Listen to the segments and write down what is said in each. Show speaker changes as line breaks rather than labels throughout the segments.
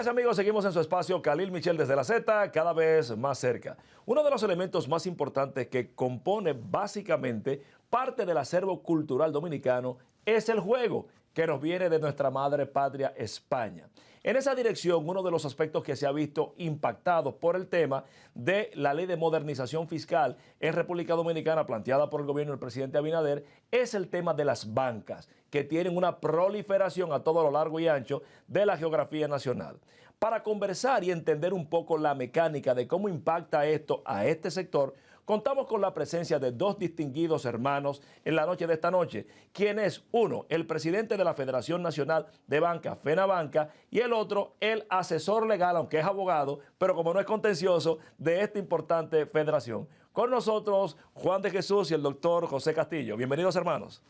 Amigas y amigos, seguimos en su espacio Khalil Michel desde la Z, cada vez más cerca. Uno de los elementos más importantes que compone básicamente parte del acervo cultural dominicano es el juego, que nos viene de nuestra madre patria España. En esa dirección, uno de los aspectos que se ha visto impactado por el tema de la ley de modernización fiscal en República Dominicana planteada por el gobierno del presidente Abinader es el tema de las bancas, que tienen una proliferación a todo lo largo y ancho de la geografía nacional. Para conversar y entender un poco la mecánica de cómo impacta esto a este sector, contamos con la presencia de dos distinguidos hermanos en la noche de esta noche, quien es uno, el presidente de la Federación Nacional de Banca, FENABANCA, y el otro, el asesor legal, aunque es abogado, pero como no es contencioso, de esta importante federación. Con nosotros, Juan de Jesús y el doctor José Castillo. Bienvenidos, hermanos.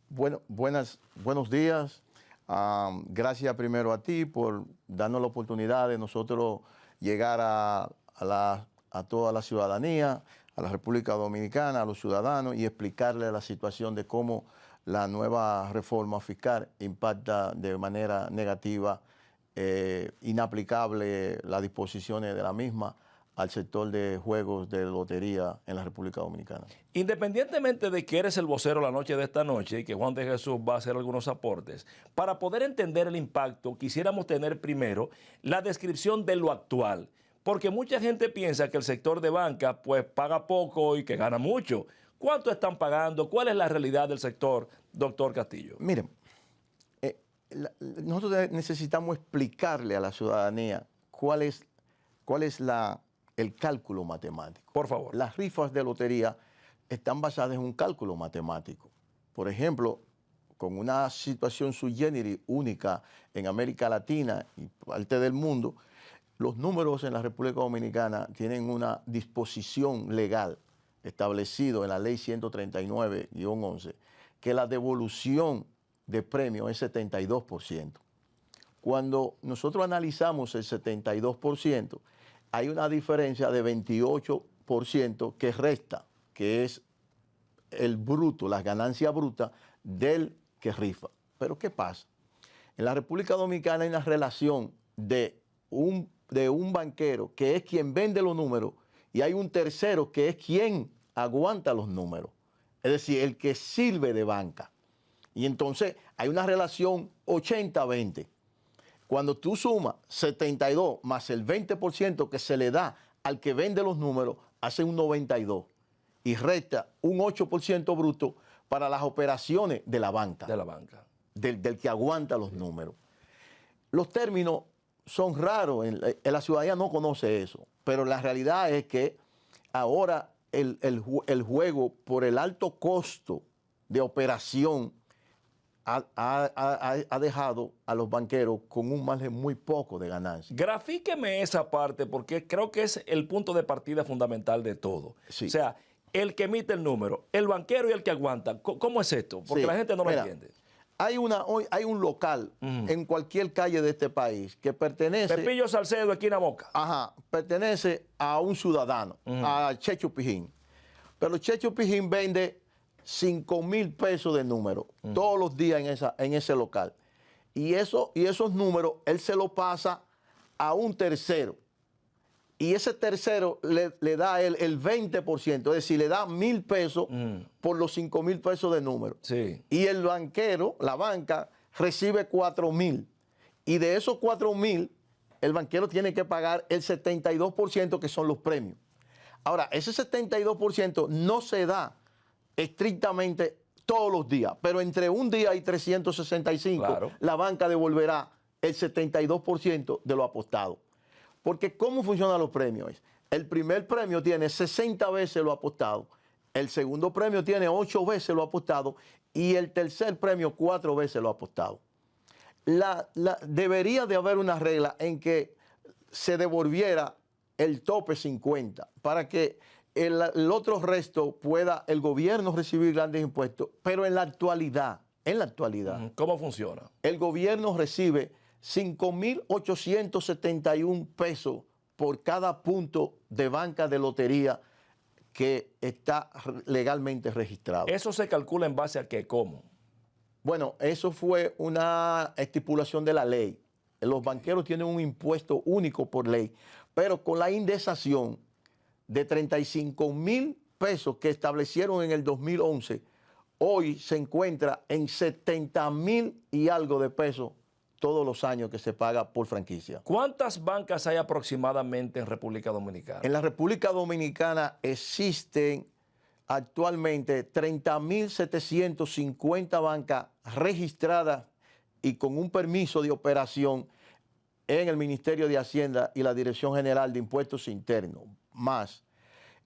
Buenos días. Gracias primero a ti por darnos la oportunidad de nosotros llegar a toda la ciudadanía, a la República Dominicana, a los ciudadanos y explicarles la situación de cómo la nueva reforma fiscal impacta de manera negativa, inaplicable las disposiciones de la misma al sector de juegos de lotería en la República Dominicana.
Independientemente de que eres el vocero la noche de esta noche y que Juan de Jesús va a hacer algunos aportes, para poder entender el impacto quisiéramos tener primero la descripción de lo actual, porque mucha gente piensa que el sector de banca pues paga poco y que gana mucho. ¿Cuánto están pagando? ¿Cuál es la realidad del sector, doctor Castillo?
Miren, nosotros necesitamos explicarle a la ciudadanía cuál es el cálculo matemático.
Por favor.
Las rifas de lotería están basadas en un cálculo matemático. Por ejemplo, con una situación sui generis única en América Latina y parte del mundo, los números en la República Dominicana tienen una disposición legal establecido en la ley 139-11, que la devolución de premio es 72%. Cuando nosotros analizamos el 72%, hay una diferencia de 28% que resta, que es el bruto, la ganancia bruta del que rifa. Pero ¿qué pasa? En la República Dominicana hay una relación de un banquero que es quien vende los números y hay un tercero que es quien aguanta los números, es decir, el que sirve de banca. Y entonces hay una relación 80-20. Cuando tú sumas 72 más el 20% que se le da al que vende los números, hace un 92 y resta un 8% bruto para las operaciones de la banca.
De la banca.
Del que aguanta los números. Los términos son raros, la ciudadanía no conoce eso, pero la realidad es que ahora el juego, por el alto costo de operación, ha dejado a los banqueros con un margen muy poco de ganancia.
Grafíqueme esa parte porque creo que es el punto de partida fundamental de todo.
Sí.
O sea, el que emite el número, el banquero y el que aguanta. ¿Cómo es esto? Porque
Sí.
la gente no lo
Mira,
entiende.
Hay un local en cualquier calle de este país que pertenece...
Pepillo Salcedo, esquina Moca.
Ajá, pertenece a un ciudadano, a Checho Pijín. Pero Checho Pijín vende 5,000 pesos de número todos los días en ese local. Y esos números él se los pasa a un tercero. Y ese tercero le da el 20%, es decir, le da 1,000 pesos por los 5,000 pesos de número.
Sí.
Y el banquero, la banca, recibe 4,000. Y de esos 4,000, el banquero tiene que pagar el 72% que son los premios. Ahora, ese 72% no se da estrictamente todos los días, pero entre un día y 365,
claro,
la banca devolverá el 72% de lo apostado. Porque ¿cómo funcionan los premios? El primer premio tiene 60 veces lo apostado, el segundo premio tiene 8 veces lo apostado y el tercer premio 4 veces lo apostado. Debería de haber una regla en que se devolviera el tope 50 para que el otro resto pueda el gobierno recibir grandes impuestos, pero en la actualidad,
¿cómo funciona?
El gobierno recibe 5,871 pesos por cada punto de banca de lotería que está legalmente registrado.
¿Eso se calcula en base a qué? ¿Cómo?
Bueno, eso fue una estipulación de la ley. Los banqueros tienen un impuesto único por ley, pero con la indexación de 35,000 pesos que establecieron en el 2011, hoy se encuentra en 70,000 y algo de pesos todos los años que se paga por franquicia.
¿Cuántas bancas hay aproximadamente en República Dominicana?
En la República Dominicana existen actualmente 30,750 bancas registradas y con un permiso de operación en el Ministerio de Hacienda y la Dirección General de Impuestos Internos. Más,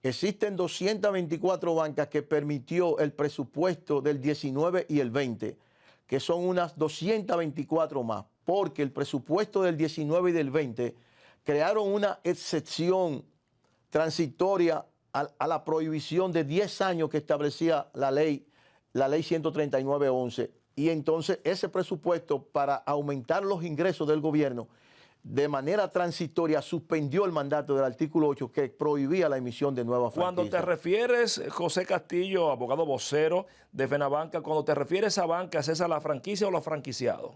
existen 224 bancas que permitió el presupuesto del 19 y el 20, que son unas 224 más, porque el presupuesto del 19 y del 20 crearon una excepción transitoria a la prohibición de 10 años que establecía la ley 139-11. Y entonces ese presupuesto, para aumentar los ingresos del gobierno, de manera transitoria suspendió el mandato del artículo 8 que prohibía la emisión de nuevas franquicias.
Cuando te refieres, José Castillo, abogado vocero de FENABANCA, cuando te refieres a bancas, ¿es a la franquicia o a los franquiciados?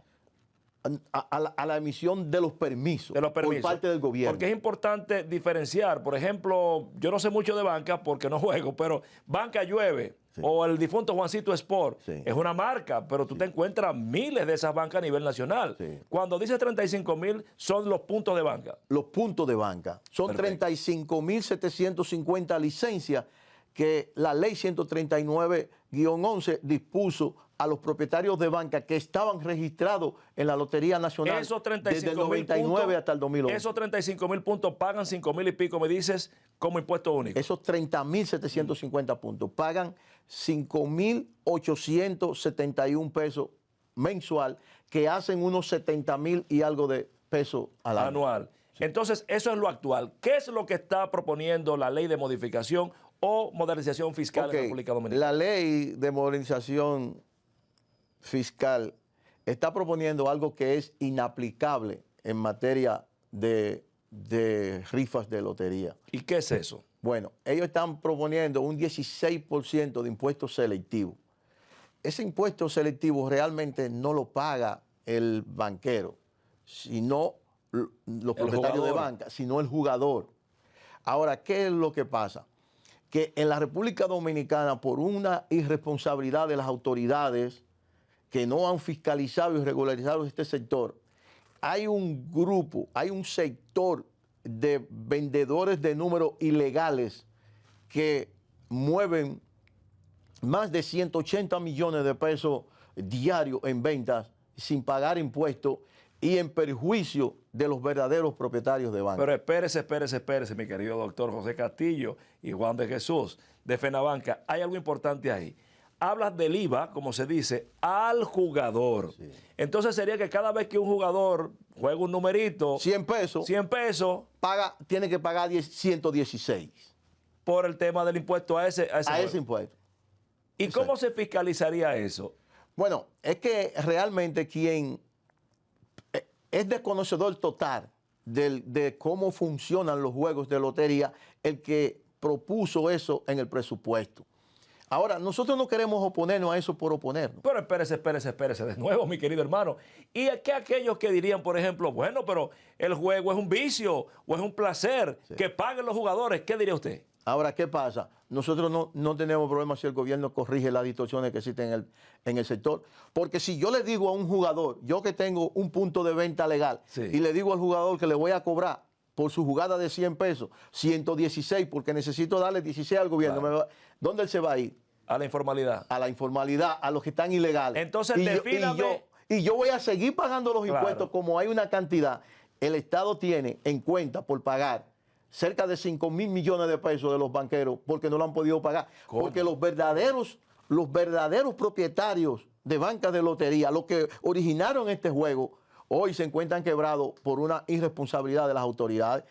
A la emisión de los permisos por parte del gobierno.
Porque es importante diferenciar. Por ejemplo, yo no sé mucho de banca porque no juego, pero Banca Llueve o el difunto Juancito Sport es una marca, pero tú te encuentras miles de esas bancas a nivel nacional. Cuando dice 35,000 son los puntos de banca.
Los puntos de banca. Son 35,750 licencias que la ley 139-11 dispuso a los propietarios de banca que estaban registrados en la Lotería Nacional desde el 99 hasta el 2011.
Esos 35,000 puntos pagan 5,000 y pico, me dices, como impuesto único.
Esos 30,750 puntos pagan 5,871 pesos mensual, que hacen unos 70,000 y algo de pesos al año.
Anual. Sí. Entonces, eso es lo actual. ¿Qué es lo que está proponiendo la ley de modificación o modernización fiscal en República Dominicana?
La ley de modernización fiscal está proponiendo algo que es inaplicable en materia de rifas de lotería.
¿Y qué es eso?
Bueno, ellos están proponiendo un 16% de impuesto selectivo. Ese impuesto selectivo realmente no lo paga el banquero, sino los propietarios de banca, sino el jugador. Ahora, ¿qué es lo que pasa? Que en la República Dominicana, por una irresponsabilidad de las autoridades que no han fiscalizado y regularizado este sector, hay un grupo, hay un sector de vendedores de números ilegales que mueven más de 180 millones de pesos diarios en ventas sin pagar impuestos y en perjuicio de los verdaderos propietarios de banca.
Pero espérese, mi querido doctor José Castillo y Juan de Jesús de FENABANCA. Hay algo importante ahí. Hablas del IVA, como se dice, al jugador. Sí. Entonces sería que cada vez que un jugador juega un numerito,
100 pesos, tiene que pagar 116.
Por el tema del impuesto a ese
impuesto.
¿Y exacto, cómo se fiscalizaría eso?
Bueno, es que realmente quien es desconocedor total de cómo funcionan los juegos de lotería, el que propuso eso en el presupuesto. Ahora, nosotros no queremos oponernos a eso por oponernos.
Pero espérese de nuevo, mi querido hermano. ¿Y qué aquellos que dirían, por ejemplo, bueno, pero el juego es un vicio o es un placer, sí, que paguen los jugadores? ¿Qué diría usted?
Ahora, ¿qué pasa? Nosotros no tenemos problema si el gobierno corrige las distorsiones que existen en el sector. Porque si yo le digo a un jugador, yo que tengo un punto de venta legal, sí, y le digo al jugador que le voy a cobrar por su jugada de 100 pesos, 116, porque necesito darle 16 al gobierno, claro, ¿dónde él se va a ir?
A la informalidad.
A la informalidad, a los que están ilegales.
Entonces, defíname.
Y yo voy a seguir pagando los impuestos, claro, como hay una cantidad. El Estado tiene en cuenta por pagar cerca de 5,000 millones de pesos de los banqueros porque no lo han podido pagar. ¿Cómo? Porque los verdaderos propietarios de bancas de lotería, los que originaron este juego, hoy se encuentran quebrados por una irresponsabilidad de las autoridades.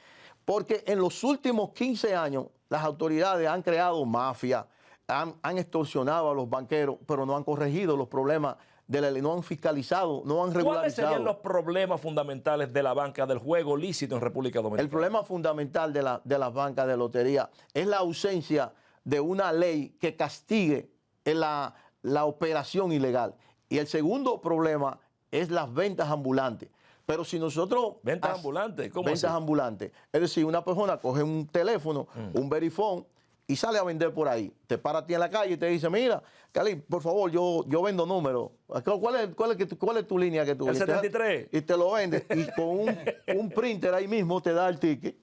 Porque en los últimos 15 años las autoridades han creado mafias, han extorsionado a los banqueros, pero no han corregido los problemas de la ley, no han fiscalizado, no han regularizado.
¿Cuáles serían los problemas fundamentales de la banca del juego lícito en República Dominicana?
El problema fundamental de las bancas de lotería es la ausencia de una ley que castigue la operación ilegal. Y el segundo problema es las ventas ambulantes. Pero si nosotros...
Ventas ambulantes, ¿cómo
ventas
así?
ambulantes. Es decir, una persona coge un teléfono, un verifone, y sale a vender por ahí. Te para a ti en la calle y te dice, mira, Cali, por favor, yo vendo números. ¿Cuál es tu línea que tú
El 73.
Y te lo vende. Y con un printer ahí mismo te da el ticket.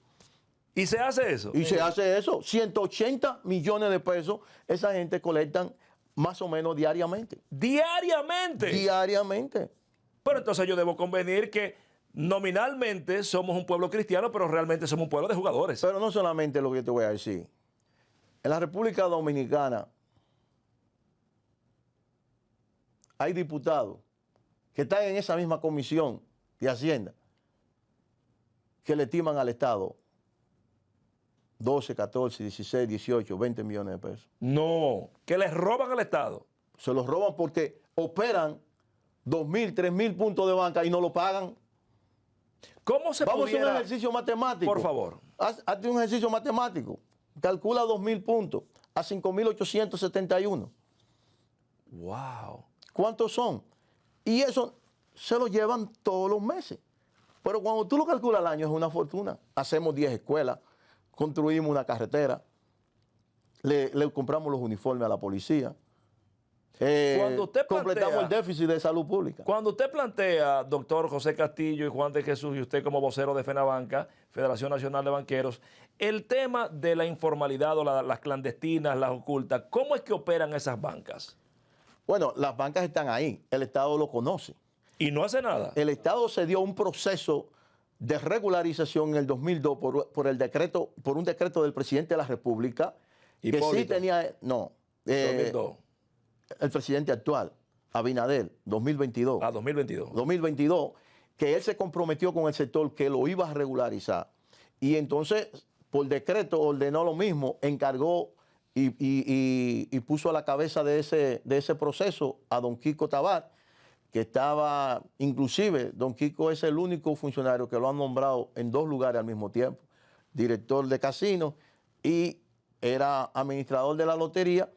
¿Y se hace eso?
Y se hace eso. 180 millones de pesos esa gente colectan más o menos diariamente.
¿Diariamente?
Diariamente.
Pero entonces yo debo convenir que nominalmente somos un pueblo cristiano, pero realmente somos un pueblo de jugadores.
Pero no solamente lo que yo te voy a decir. En la República Dominicana hay diputados que están en esa misma comisión de Hacienda que le estiman al Estado 12, 14, 16, 18, 20 millones de pesos.
No, que les roban al Estado.
Se los roban porque operan 2.000, 3.000 puntos de banca y no lo pagan.
¿Cómo se
Vamos a hacer un
pudiera?
ejercicio matemático.
Por favor.
Hazte un ejercicio matemático. Calcula 2.000 puntos a 5.871.
Wow.
¿Cuántos son? Y eso se lo llevan todos los meses. Pero cuando tú lo calculas al año es una fortuna. Hacemos 10 escuelas, construimos una carretera, le compramos los uniformes a la policía.
Cuando usted
completamos
plantea-
el déficit de salud pública.
Cuando usted plantea, doctor José Castillo y Juan de Jesús, y usted como vocero de FENABANCA, Federación Nacional de Banqueros, el tema de la informalidad o las clandestinas, las ocultas, ¿cómo es que operan esas bancas?
Bueno, las bancas están ahí, el Estado lo conoce.
Y no hace nada.
El Estado se dio un proceso de regularización en el 2002 por un decreto del presidente de la República que sí
Hipólito.
tenía, no,
2002
el presidente actual, Abinader, 2022.
a 2022.
2022, que él se comprometió con el sector que lo iba a regularizar. Y entonces, por decreto, ordenó lo mismo, encargó y puso a la cabeza de ese proceso a don Kiko Tabar, que estaba, inclusive, don Kiko es el único funcionario que lo han nombrado en 2 lugares al mismo tiempo, director de casino y era administrador de la lotería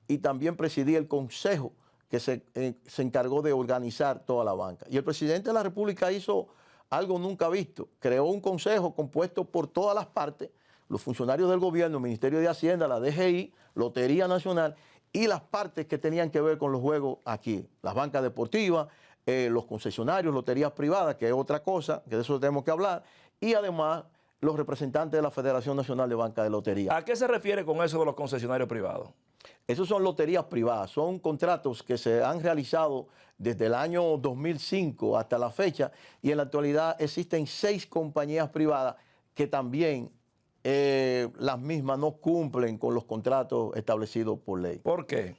y también presidía el consejo que se encargó de organizar toda la banca. Y el presidente de la República hizo algo nunca visto, creó un consejo compuesto por todas las partes, los funcionarios del gobierno, el Ministerio de Hacienda, la DGI, Lotería Nacional, y las partes que tenían que ver con los juegos aquí, las bancas deportivas, los concesionarios, loterías privadas, que es otra cosa, que de eso tenemos que hablar, y además los representantes de la Federación Nacional de Banca de Lotería.
¿A qué se refiere con eso de los concesionarios privados?
Esos son loterías privadas, son contratos que se han realizado desde el año 2005 hasta la fecha y en la actualidad existen 6 compañías privadas que también las mismas no cumplen con los contratos establecidos por ley.
¿Por qué?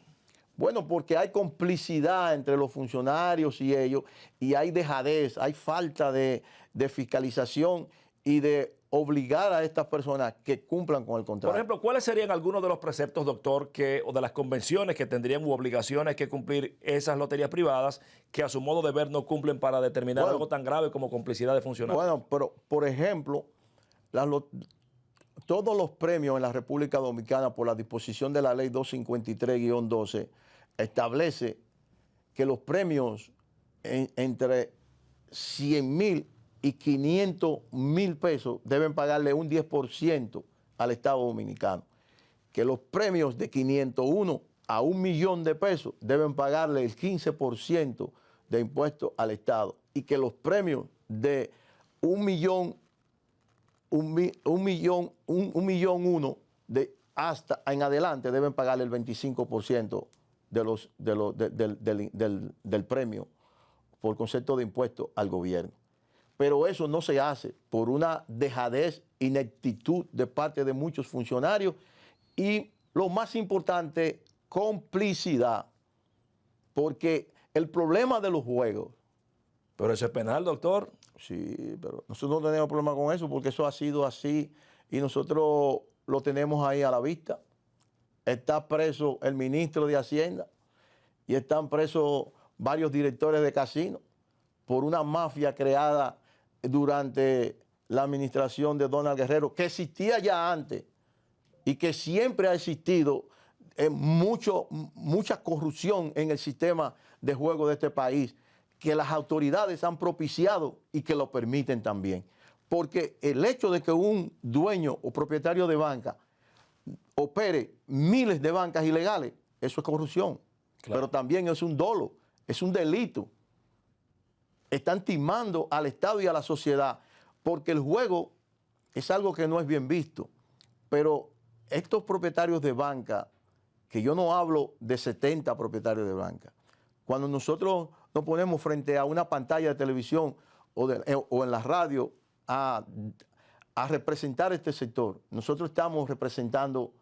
Bueno, porque hay complicidad entre los funcionarios y ellos y hay dejadez, hay falta de fiscalización y de obligar a estas personas que cumplan con el contrato.
Por ejemplo, ¿cuáles serían algunos de los preceptos, doctor, o de las convenciones que tendrían u obligaciones que cumplir esas loterías privadas que a su modo de ver no cumplen para determinar algo tan grave como complicidad de funcionarios?
Bueno, pero por ejemplo, todos los premios en la República Dominicana por la disposición de la ley 253-12 establece que los premios entre 100,000 y 500,000 pesos deben pagarle un 10% al Estado Dominicano. Que los premios de 501 a 1 millón de pesos deben pagarle el 15% de impuestos al Estado. Y que los premios de 1,1 de hasta en adelante deben pagarle el 25% del premio por concepto de impuesto al gobierno. Pero eso no se hace por una dejadez, ineptitud de parte de muchos funcionarios y, lo más importante, complicidad. Porque el problema de los juegos...
Pero eso es penal, doctor.
Sí, pero nosotros no tenemos problema con eso porque eso ha sido así y nosotros lo tenemos ahí a la vista. Está preso el ministro de Hacienda y están presos varios directores de casinos por una mafia creada durante la administración de Donald Guerrero, que existía ya antes y que siempre ha existido mucha corrupción en el sistema de juego de este país, que las autoridades han propiciado y que lo permiten también. Porque el hecho de que un dueño o propietario de banca opere miles de bancas ilegales, eso es corrupción. Claro. Pero también es un dolo, es un delito. Están timando al Estado y a la sociedad, porque el juego es algo que no es bien visto. Pero estos propietarios de banca, que yo no hablo de 70 propietarios de banca, cuando nosotros nos ponemos frente a una pantalla de televisión o en la radio a representar este sector, nosotros estamos representando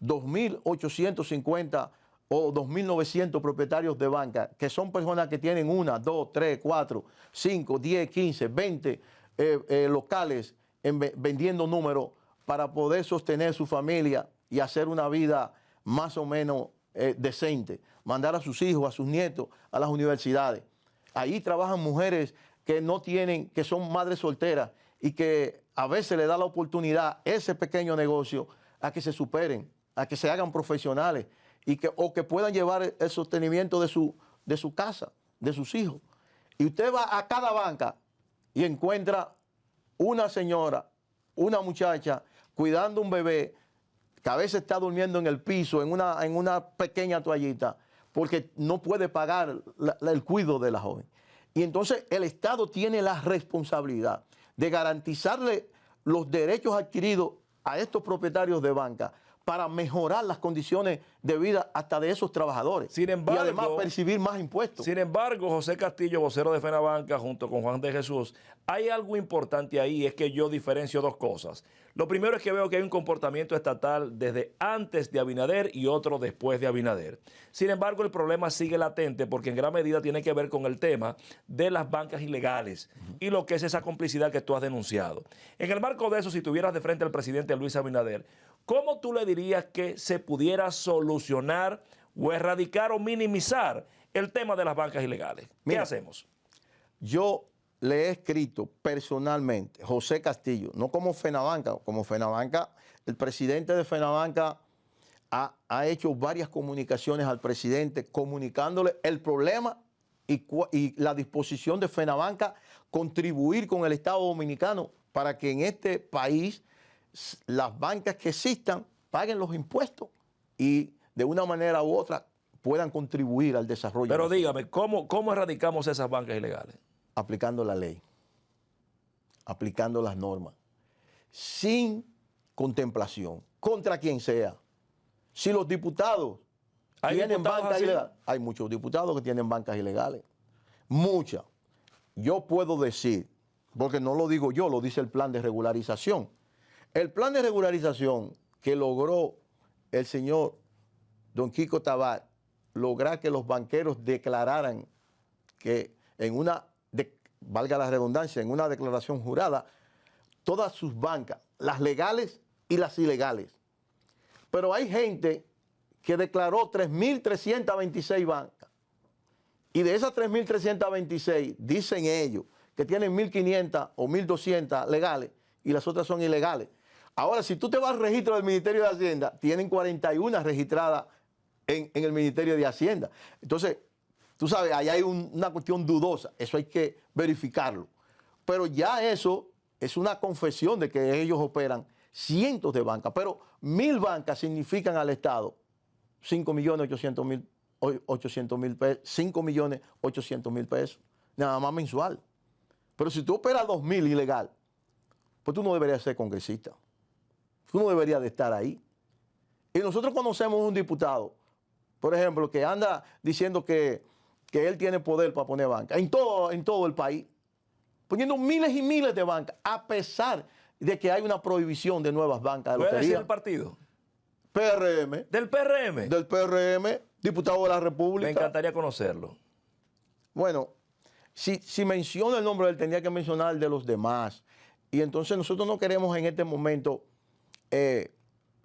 2.850 o 2.900 propietarios de banca, que son personas que tienen 1, 2, 3, 4, 5, 10, 15, 20 locales vendiendo números para poder sostener su familia y hacer una vida más o menos decente, mandar a sus hijos, a sus nietos a las universidades. Ahí trabajan mujeres que no tienen, que son madres solteras y que a veces le da la oportunidad ese pequeño negocio a que se superen, a que se hagan profesionales o que puedan llevar el sostenimiento de su casa, de sus hijos. Y usted va a cada banca y encuentra una señora, una muchacha cuidando un bebé que a veces está durmiendo en el piso, en una pequeña toallita, porque no puede pagar el cuidado de la joven. Y entonces el Estado tiene la responsabilidad de garantizarle los derechos adquiridos a estos propietarios de banca para mejorar las condiciones de vida hasta de esos trabajadores.
Sin embargo,
y además percibir más impuestos.
Sin embargo, José Castillo, vocero de FENABANCA, junto con Juan de Jesús, hay algo importante ahí, es que yo diferencio dos cosas. Lo primero es que veo que hay un comportamiento estatal desde antes de Abinader y otro después de Abinader. Sin embargo, el problema sigue latente porque en gran medida tiene que ver con el tema de las bancas ilegales y lo que es esa complicidad que tú has denunciado. En el marco de eso, si tuvieras de frente al presidente Luis Abinader, ¿cómo tú le dirías que se pudiera solucionar o erradicar o minimizar el tema de las bancas ilegales? ¿Qué hacemos?
Yo le he escrito personalmente, José Castillo, no como FENABANCA, el presidente de FENABANCA ha hecho varias comunicaciones al presidente comunicándole el problema y la disposición de FENABANCA contribuir con el Estado Dominicano para que en este país las bancas que existan paguen los impuestos y de una manera u otra puedan contribuir al desarrollo.
Pero dígame, ¿cómo erradicamos esas bancas ilegales?
Aplicando la ley, aplicando las normas, sin contemplación, contra quien sea. Si los diputados tienen bancas ilegales, hay muchos diputados que tienen bancas ilegales, muchas. Yo puedo decir, porque no lo digo yo, lo dice el plan de regularización. El plan de regularización que logró el señor don Kiko Tabar, lograr que los banqueros declararan que valga la redundancia, en una declaración jurada, todas sus bancas, las legales y las ilegales. Pero hay gente que declaró 3.326 bancas. Y de esas 3.326, dicen ellos, que tienen 1.500 o 1.200 legales y las otras son ilegales. Ahora, si tú te vas al registro del Ministerio de Hacienda, tienen 41 registradas en el Ministerio de Hacienda. Entonces, tú sabes, ahí hay una cuestión dudosa, eso hay que verificarlo. Pero ya eso es una confesión de que ellos operan cientos de bancas, pero 1.000 bancas significan al Estado 5.800.000 pesos, 5.800.000 pesos, nada más mensual. Pero si tú operas 2.000 ilegal, pues tú no deberías ser congresista. Tú no deberías de estar ahí. Y nosotros conocemos un diputado, por ejemplo, que anda diciendo que él tiene poder para poner banca en todo el país, poniendo miles y miles de bancas, a pesar de que hay una prohibición de nuevas bancas de lotería.
¿Puede decir el partido?
PRM.
¿Del PRM?
Del PRM, diputado de la República.
Me encantaría conocerlo.
Bueno, si menciona el nombre de él, tendría que mencionar el de los demás. Y entonces nosotros no queremos en este momento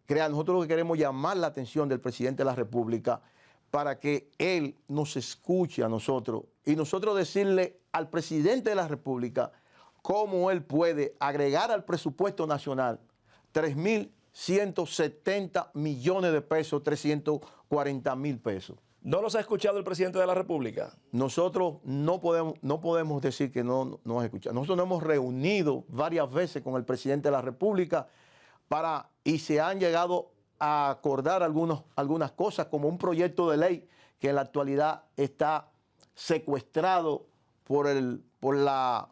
nosotros lo que queremos llamar la atención del presidente de la República para que él nos escuche a nosotros y nosotros decirle al presidente de la República cómo él puede agregar al presupuesto nacional 3.170 millones de pesos, 340.000 pesos.
¿No los ha escuchado el presidente de la República?
Nosotros no podemos decir que no nos escuchado. Nosotros nos hemos reunido varias veces con el presidente de la República y se han llegado a acordar algunas cosas, como un proyecto de ley que en la actualidad está secuestrado por la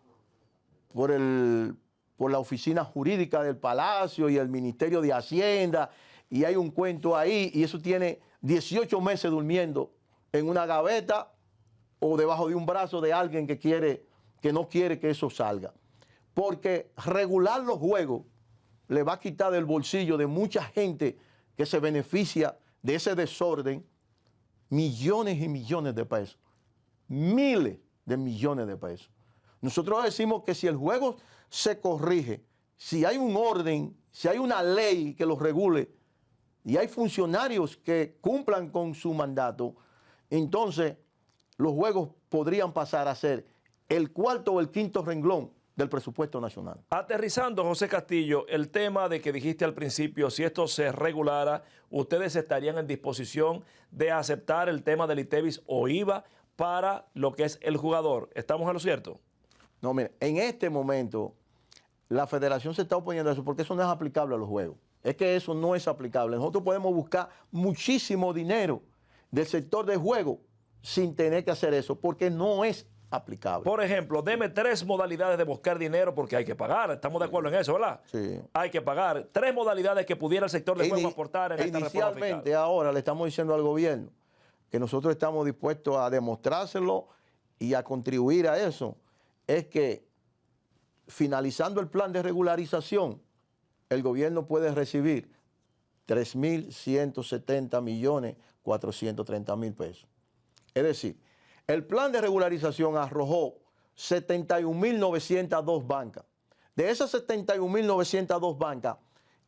oficina jurídica del Palacio y el Ministerio de Hacienda, y hay un cuento ahí, y eso tiene 18 meses durmiendo en una gaveta o debajo de un brazo de alguien que no quiere que eso salga. Porque regular los juegos le va a quitar del bolsillo de mucha gente que se beneficia de ese desorden millones y millones de pesos. Miles de millones de pesos. Nosotros decimos que si el juego se corrige, si hay un orden, si hay una ley que lo regule y hay funcionarios que cumplan con su mandato, entonces los juegos podrían pasar a ser el cuarto o el quinto renglón del presupuesto nacional.
Aterrizando, José Castillo, el tema de que dijiste al principio, si esto se regulara, ustedes estarían en disposición de aceptar el tema del ITEVIS o IVA para lo que es el jugador. ¿Estamos en lo cierto?
No, mire, en este momento la federación se está oponiendo a eso porque eso no es aplicable a los juegos. Es que eso no es aplicable. Nosotros podemos buscar muchísimo dinero del sector de juego sin tener que hacer eso, porque no es aplicable.
Por ejemplo, deme 3 modalidades de buscar dinero porque hay que pagar. Estamos de acuerdo en eso, ¿verdad?
Sí.
Hay que pagar. 3 modalidades que pudiera el sector de juego aportar en esta reforma fiscal.
Inicialmente, ahora le estamos diciendo al gobierno que nosotros estamos dispuestos a demostrárselo y a contribuir a eso. Es que finalizando el plan de regularización, el gobierno puede recibir 3.170.430.000 pesos. Es decir, el plan de regularización arrojó 71.902 bancas. De esas 71.902 bancas,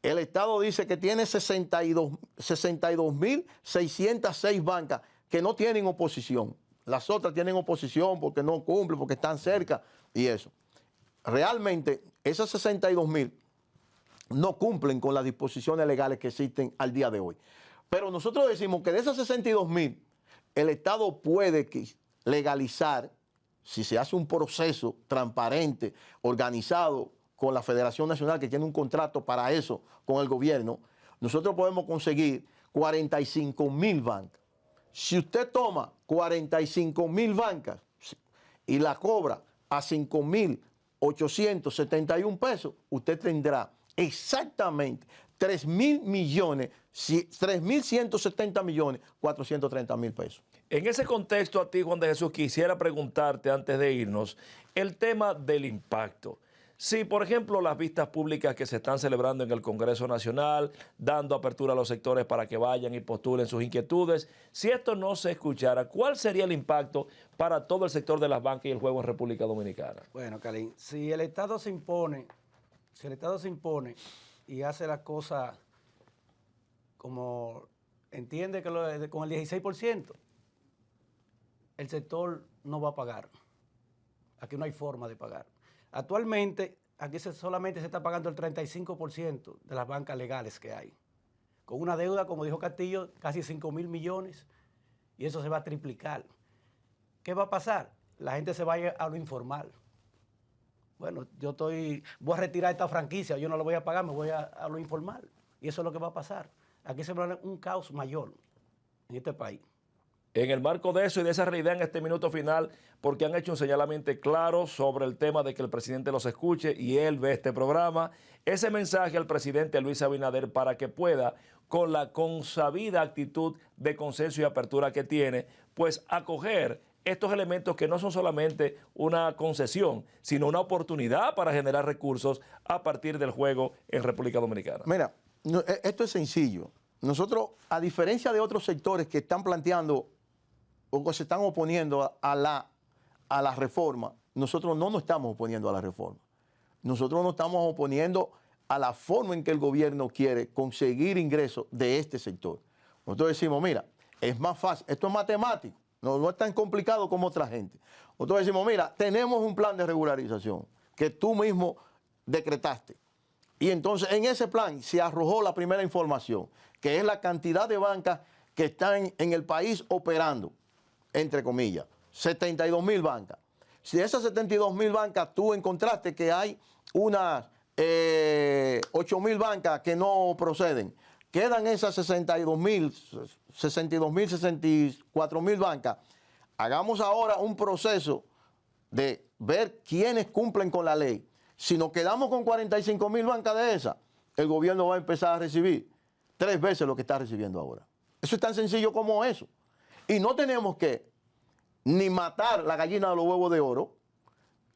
el Estado dice que tiene 62.606 bancas que no tienen oposición. Las otras tienen oposición porque no cumplen, porque están cerca y eso. Realmente, esas 62.000 no cumplen con las disposiciones legales que existen al día de hoy. Pero nosotros decimos que de esas 62.000, el Estado puede legalizar, si se hace un proceso transparente, organizado con la Federación Nacional, que tiene un contrato para eso con el gobierno, nosotros podemos conseguir 45.000 bancas. Si usted toma 45.000 bancas y la cobra a 5.871 pesos, usted tendrá exactamente 3.170.430.000 pesos.
En ese contexto, a ti, Juan de Jesús, quisiera preguntarte antes de irnos el tema del impacto. Si, por ejemplo, las vistas públicas que se están celebrando en el Congreso Nacional, dando apertura a los sectores para que vayan y postulen sus inquietudes, si esto no se escuchara, ¿cuál sería el impacto para todo el sector de las bancas y el juego en República Dominicana?
Bueno, Calín, si el Estado se impone y hace las cosas como entiende que con el 16%, el sector no va a pagar. Aquí no hay forma de pagar. Actualmente, aquí solamente se está pagando el 35% de las bancas legales que hay. Con una deuda, como dijo Castillo, casi 5.000 millones, y eso se va a triplicar. ¿Qué va a pasar? La gente se va a ir a lo informal. Bueno, voy a retirar esta franquicia, yo no lo voy a pagar, me voy a lo informal. Y eso es lo que va a pasar. Aquí se va a dar un caos mayor en este país.
En el marco de eso y de esa realidad en este minuto final, porque han hecho un señalamiento claro sobre el tema de que el presidente los escuche y él ve este programa, ese mensaje al presidente Luis Abinader para que pueda, con la consabida actitud de consenso y apertura que tiene, pues acoger estos elementos que no son solamente una concesión, sino una oportunidad para generar recursos a partir del juego en República Dominicana.
Mira, esto es sencillo. Nosotros, a diferencia de otros sectores que están planteando o que se están oponiendo a la reforma, nosotros no nos estamos oponiendo a la reforma. Nosotros nos estamos oponiendo a la forma en que el gobierno quiere conseguir ingresos de este sector. Nosotros decimos, mira, es más fácil, esto es matemático, no es tan complicado como otra gente. Nosotros decimos, mira, tenemos un plan de regularización que tú mismo decretaste. Y entonces en ese plan se arrojó la primera información, que es la cantidad de bancas que están en el país operando, entre comillas, 72,000 bancas. Si de esas 72,000 bancas tú encontraste que hay unas 8,000 bancas que no proceden, quedan esas 62,000, 64,000 bancas. Hagamos ahora un proceso de ver quiénes cumplen con la ley. Si nos quedamos con 45,000 bancas de esas, el gobierno va a empezar a recibir 3 veces lo que está recibiendo ahora. Eso es tan sencillo como eso. Y no tenemos que ni matar la gallina de los huevos de oro,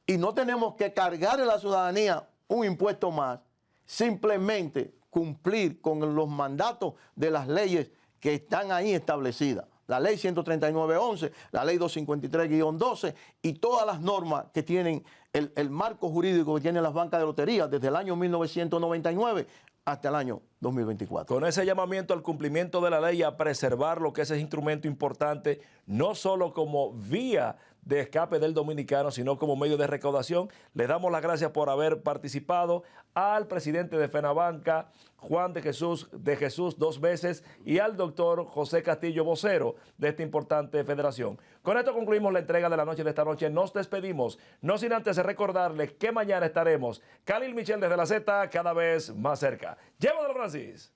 y no tenemos que cargar a la ciudadanía un impuesto más, simplemente cumplir con los mandatos de las leyes que están ahí establecidas. La ley 139.11, la ley 253-12 y todas las normas que tienen el marco jurídico que tienen las bancas de lotería desde el año 1999 hasta el año 2024.
Con ese llamamiento al cumplimiento de la ley y a preservar lo que es ese instrumento importante, no solo como vía de escape del dominicano, sino como medio de recaudación, le damos las gracias por haber participado al presidente de FENABANCA, Juan de Jesús 2 veces, y al doctor José Castillo, vocero de esta importante federación. Con esto concluimos la entrega de la noche de esta noche. Nos despedimos, no sin antes recordarles que mañana estaremos Khalil Michel desde la Z, cada vez más cerca. Llévatelo, Francis.